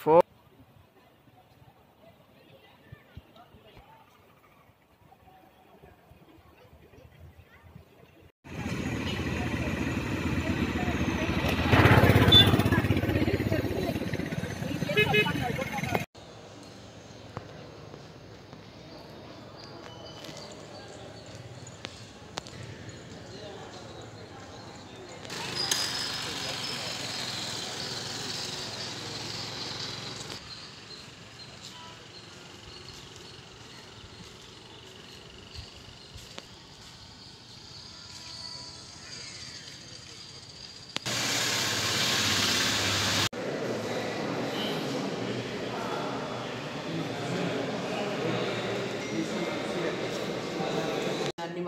Four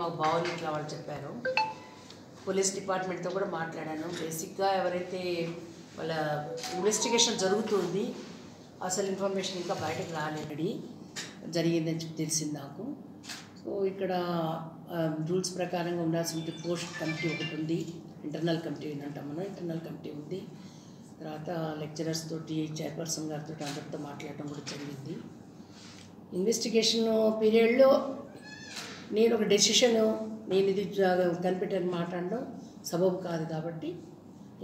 మాకు బాగుంది ఇట్లా వాళ్ళు చెప్పారు. పోలీస్ డిపార్ట్మెంట్తో కూడా మాట్లాడాను. బేసిక్గా ఎవరైతే వాళ్ళ ఇన్వెస్టిగేషన్ జరుగుతుంది, అసలు ఇన్ఫర్మేషన్ ఇంకా బయటకు రాలేది జరిగిందని తెలిసింది నాకు. సో ఇక్కడ రూల్స్ ప్రకారంగా ఉండాల్సిన పోస్ట్ కమిటీ ఒకటి ఉంది, ఇంటర్నల్ కమిటీ ఏంటంటాం మనం, ఇంటర్నల్ కమిటీ ఉంది. తర్వాత లెక్చరర్స్ తోటి, చైర్పర్సన్ గారితో అందరితో మాట్లాడటం కూడా జరిగింది. ఇన్వెస్టిగేషన్ పీరియడ్లో నేను ఒక డెసిషను నేను ఇది కనిపెట్టని మాట్లాడడం సబబు కాదు కాబట్టి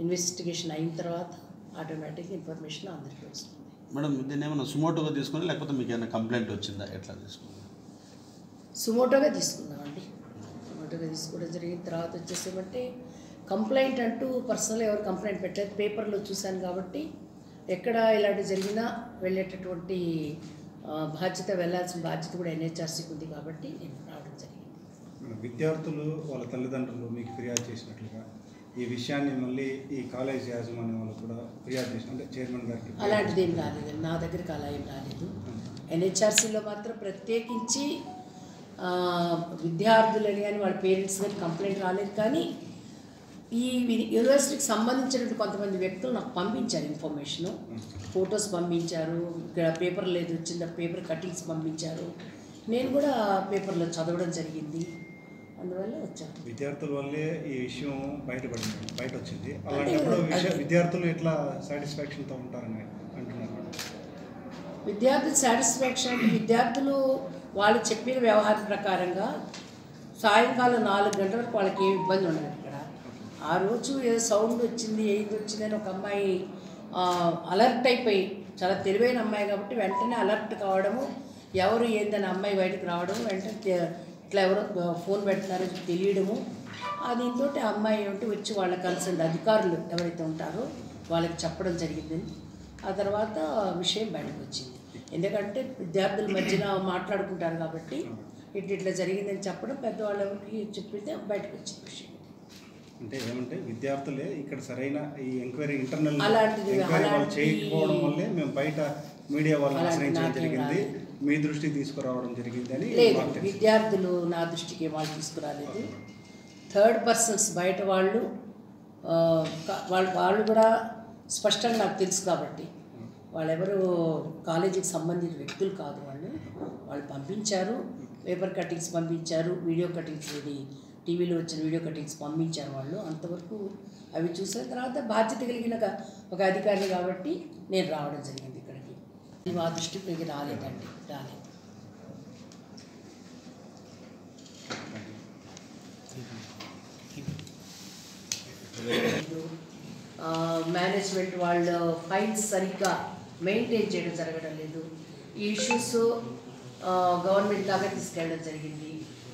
ఇన్వెస్టిగేషన్ అయిన తర్వాత ఆటోమేటిక్గా ఇన్ఫర్మేషన్ అందరికీ వస్తుంది. మేడం దీన్ని ఏమైనా సుమోటోగా తీసుకుని లేకపోతే మీకు ఏమైనా కంప్లైంట్ వచ్చిందా, ఎట్లా తీసుకున్నా? సుమోటోగా తీసుకున్నామండి. సుమోటోగా తీసుకోవడం జరిగిన తర్వాత వచ్చేసేమంటే కంప్లైంట్ అంటూ పర్సనల్ ఎవరు కంప్లైంట్ పెట్టలేదు, పేపర్లో చూశాను కాబట్టి ఎక్కడ ఇలాంటి జరిగినా వెళ్ళేటటువంటి బాధ్యత, వెళ్ళాల్సిన బాధ్యత కూడా ఎన్హెచ్ఆర్సీకి ఉంది కాబట్టి నేను రావడం జరిగింది. విద్యార్థులు వాళ్ళ తల్లిదండ్రులు మీకు ఫిర్యాదు చేసినట్లుగా ఈ విషయాన్ని మళ్ళీ ఈ కాలేజ్ యాజమాన్యం వాళ్ళు కూడా ఫిర్యాదు చేసిన, అంటే చైర్మన్ గారికి అలాంటిది ఏం రాలేదు, నా దగ్గరికి అలా ఏం రాలేదు. ఎన్హెచ్ఆర్సీలో మాత్రం ప్రత్యేకించి విద్యార్థులని కానీ వాళ్ళ పేరెంట్స్ కానీ కంప్లైంట్ రాలేదు. కానీ ఈ యూనివర్సిటీకి సంబంధించినటువంటి కొంతమంది వ్యక్తులు నాకు పంపించారు ఇన్ఫర్మేషను, ఫొటోస్ పంపించారు, ఇక్కడ పేపర్లో ఏది వచ్చిందో పేపర్ కటింగ్స్ పంపించారు. నేను కూడా పేపర్లో చదవడం జరిగింది, అందువల్ల వచ్చాను. విద్యార్థుల వల్లే ఈ విషయం బయట వచ్చింది. అలాంటప్పుడు విద్యార్థులు ఎట్లా సాటిస్ఫాక్షన్తో ఉంటారని అంటున్నారు? విద్యార్థుల సాటిస్ఫాక్షన్ అంటే విద్యార్థులు వాళ్ళు చెప్పిన వ్యవహారం ప్రకారంగా సాయంకాలం 4 గంటల వరకు వాళ్ళకి ఏ ఇబ్బంది ఉండదు. ఇక్కడ ఆ రోజు ఏదో సౌండ్ వచ్చింది, ఏది వచ్చిందని ఒక అమ్మాయి అలర్ట్ అయిపోయి, చాలా తెలివైన అమ్మాయి కాబట్టి వెంటనే అలర్ట్ కావడము, ఎవరు ఏందని అమ్మాయి బయటకు రావడము, వెంటనే ఇట్లా ఎవరో ఫోన్ పెడుతున్నారో తెలియడము, దీంతో ఆ అమ్మాయి ఏమిటి వచ్చి వాళ్ళ కన్సర్న్ అధికారులు ఎవరైతే ఉంటారో వాళ్ళకి చెప్పడం జరిగిందని. ఆ తర్వాత విషయం బయటకు వచ్చింది. ఎందుకంటే విద్యార్థుల మధ్యన మాట్లాడుకుంటారు కాబట్టి ఇట్లా జరిగిందని చెప్పడం, పెద్దవాళ్ళు ఎవరికి చెప్పితే బయటకు వచ్చింది విషయం. అంటే ఏమంటే విద్యార్థులే ఇక్కడ సరైన ఈ ఎంక్వైరీ ఇంటర్నల్ అలాంటిది చేయకపోవడం వల్లే మేము బయట మీడియా వాళ్ళని ఆశ్రయించడం జరిగింది, మీ దృష్టికి తీసుకురావడం జరిగింది అని. లేదు, విద్యార్థులు నా దృష్టికి వాళ్ళు తీసుకురాలేదు. థర్డ్ పర్సన్స్ బయట వాళ్ళు కూడా స్పష్టంగా నాకు తెలుసు కాబట్టి వాళ్ళెవరు కాలేజీకి సంబంధించిన వ్యక్తులు కాదు. వాళ్ళు పంపించారు, పేపర్ కటింగ్స్ పంపించారు, వీడియో కటింగ్స్, టీవీలో వచ్చిన వీడియో కటింగ్స్ పంపించారు వాళ్ళు. అంతవరకు అవి చూసిన తర్వాత బాధ్యత కలిగిన ఒక అధికారిని కాబట్టి నేను రావడం జరిగింది ఇక్కడికి. మా దృష్టికి రాలేదండి, రాలేదు. మేనేజ్మెంట్ వాళ్ళ ఫైల్స్ సరిగ్గా మెయింటైన్ చేయడం జరగడం లేదు. ఈ ఇష్యూస్ గవర్నమెంట్ దాకా తీసుకెళ్ళడం జరిగింది.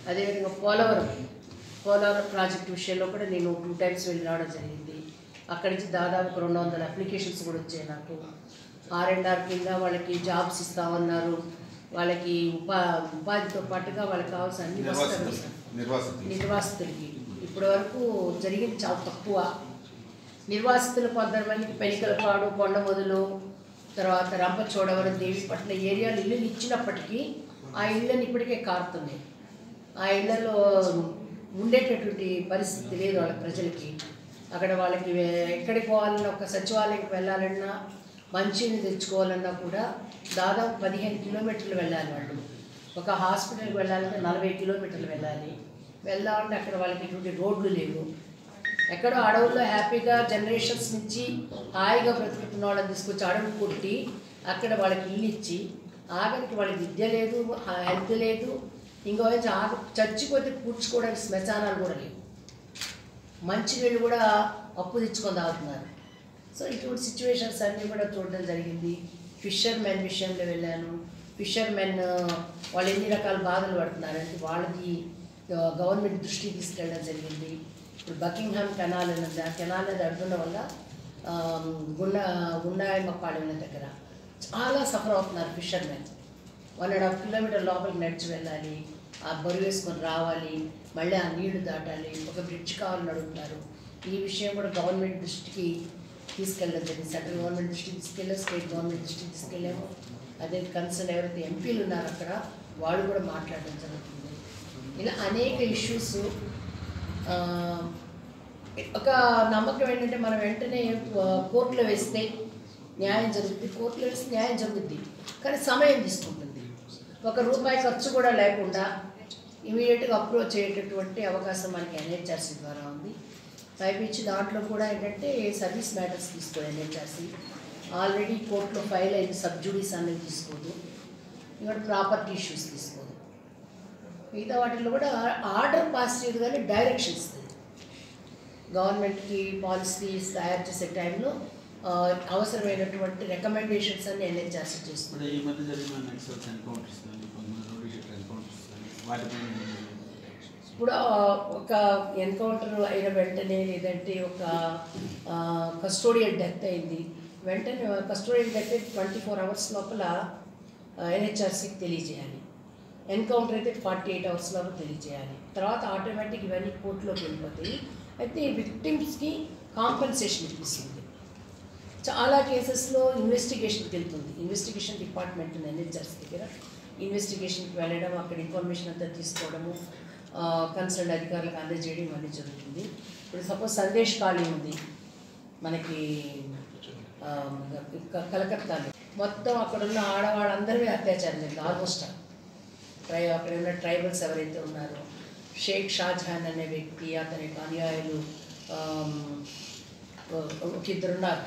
అదేవిధంగా పోలవరం ప్రాజెక్ట్ విషయంలో కూడా నేను 2 times వెళ్ళి రావడం జరిగింది. అక్కడి నుంచి దాదాపు 200 అప్లికేషన్స్ కూడా వచ్చాయి నాకు. R&R కింద వాళ్ళకి జాబ్స్ ఇస్తామన్నారు, వాళ్ళకి ఉపాధితో పాటుగా వాళ్ళకి కావాల్సిన అన్ని వసతులు నిర్వాసితులకి ఇప్పటి వరకు జరిగింది చాలా తక్కువ. నిర్వాసితులు 10 మందికి పెనికలపాడు, కొండమొదలు, తర్వాత రంపచోడవరం, దేవిపట్ల ఏరియాలు ఇల్లులు ఇచ్చినప్పటికీ ఆ ఇళ్ళని ఇప్పటికే కారుతున్నాయి. ఆ ఇళ్లలో ఉండేటటువంటి పరిస్థితి లేదు వాళ్ళ ప్రజలకి. అక్కడ వాళ్ళకి ఎక్కడికి పోవాలన్నా, ఒక సచివాలయంకి వెళ్ళాలన్నా, మంచిని తెచ్చుకోవాలన్నా కూడా దాదాపు 15 కిలోమీటర్లు వెళ్ళాలి వాళ్ళు. ఒక హాస్పిటల్కి వెళ్ళాలంటే 40 కిలోమీటర్లు వెళ్ళాలి. వెళ్ళాలంటే అక్కడ వాళ్ళకి ఇటువంటి రోడ్లు లేవు. ఎక్కడో అడవుల్లో హ్యాపీగా జనరేషన్స్ నుంచి హాయిగా బ్రతుకుతున్న వాళ్ళని తీసుకొచ్చి అడవి కొట్టి అక్కడ వాళ్ళకి ఇల్లు ఇచ్చి ఆఖరికి వాళ్ళకి విద్య లేదు, హెల్త్ లేదు, ఇంకో చచ్చిపోతే పూడ్చుకోవడానికి శ్మశానాలు కూడా లేవు, మంచినీళ్ళు కూడా అప్పు తెచ్చుకొని తాగుతున్నారు. సో ఇటువంటి సిచ్యువేషన్స్ అన్నీ కూడా చూడడం జరిగింది. ఫిషర్మెన్ విషయంలో వెళ్ళాను. ఫిషర్మెన్ వాళ్ళు ఎన్ని రకాల బాధలు పడుతున్నారంటే వాళ్ళకి గవర్నమెంట్ దృష్టికి తీసుకెళ్ళడం జరిగింది. ఇప్పుడు బకింగ్హామ్ కెనాల్ అనేది, ఆ కెనాల్ అనేది అడ్డున్న వల్ల గుండాయమ్మపాళెం దగ్గర చాలా సఫర్ అవుతున్నారు ఫిషర్మెన్. 1.5 కిలోమీటర్ లోపలికి నడిచి వెళ్ళాలి, ఆ బరువు వేసుకొని రావాలి, మళ్ళీ ఆ నీళ్లు దాటాలి, ఒక బ్రిడ్జ్ కావాలని అడుగుతున్నారు. ఈ విషయం కూడా గవర్నమెంట్ దృష్టికి తీసుకెళ్ళడం జరిగింది. సెంట్రల్ గవర్నమెంట్ దృష్టికి తీసుకెళ్ళాము, స్టేట్ గవర్నమెంట్ దృష్టికి తీసుకెళ్ళాము. అదే కన్సర్న్ ఎవరైతే ఎంపీలు ఉన్నారో అక్కడ వాళ్ళు కూడా మాట్లాడడం జరుగుతుంది. ఇలా అనేక ఇష్యూస్. ఒక నమ్మకం ఏంటంటే మనం వెంటనే కోర్టులో వేస్తే న్యాయం జరుగుతుంది, కోర్టులో వేస్తే న్యాయం జరుగుద్ది, కానీ సమయం తీసుకుంటుంది. ₹1 ఖర్చు కూడా లేకుండా ఇమీడియట్గా అప్రోచ్ అయ్యేటటువంటి అవకాశం మనకి ఎన్హెచ్ఆర్సీ ద్వారా ఉంది. పైపించి దాంట్లో కూడా ఏంటంటే సర్వీస్ మ్యాటర్స్ తీసుకోదు ఎన్హెచ్ఆర్సీ. ఆల్రెడీ కోర్టులో ఫైల్ అయిన సబ్జుడీస్ అనేది తీసుకోదు, ఇంకా ప్రాపర్టీ ఇష్యూస్ తీసుకోదు. మిగతా వాటిల్లో కూడా ఆర్డర్ పాస్ చేయదు కానీ డైరెక్షన్ ఇస్తుంది. గవర్నమెంట్కి పాలసీస్ తయారు చేసే టైంలో అవసరమైనటువంటి రికమెండేషన్స్ అన్ని ఎన్హెచ్ఆర్సీ చేస్తుంది. ఈ మధ్య జరిగిన నెక్సల్స్ ఎన్కౌంటర్స్ ఇప్పుడు ఒక ఎన్కౌంటర్ అయిన వెంటనే, లేదంటే ఒక కస్టోడియల్ డెత్ అయింది వెంటనే, కస్టోడియల్ డెత్ అయితే 24 hours లోపల ఎన్హెచ్ఆర్సీకి తెలియజేయాలి. ఎన్కౌంటర్ అయితే 48 hours లోపల తెలియజేయాలి. తర్వాత ఆటోమేటిక్ ఇవన్నీ కోర్టులోకి వెళ్ళిపోతాయి. అయితే విక్టిమ్స్కి కాంపెన్సేషన్ ఇప్పిస్తుంది. చాలా కేసెస్లో ఇన్వెస్టిగేషన్కి వెళ్తుంది. ఇన్వెస్టిగేషన్ డిపార్ట్మెంట్ ఉంది ఎన్హెచ్ఆర్సీ దగ్గర. ఇన్వెస్టిగేషన్కి వెళ్ళడం, అక్కడ ఇన్ఫర్మేషన్ అంతా తీసుకోవడము, కన్సర్న్ అధికారులకు అందజేయడం ఇవన్నీ జరుగుతుంది. ఇప్పుడు సపోజ్ సందేశ్ ఖాళీ ఉంది మనకి కలకత్తాలో, మొత్తం అక్కడున్న ఆడవాళ్ళందరినీ అత్యాచారం జరిగింది ఆల్మోస్ట్. అక్కడ ఉన్న ట్రైబల్స్ ఎవరైతే ఉన్నారో, షేక్ షాజహాన్ అనే వ్యక్తి, అతని అనుయాయులు ఒక 2 ఉన్నారు.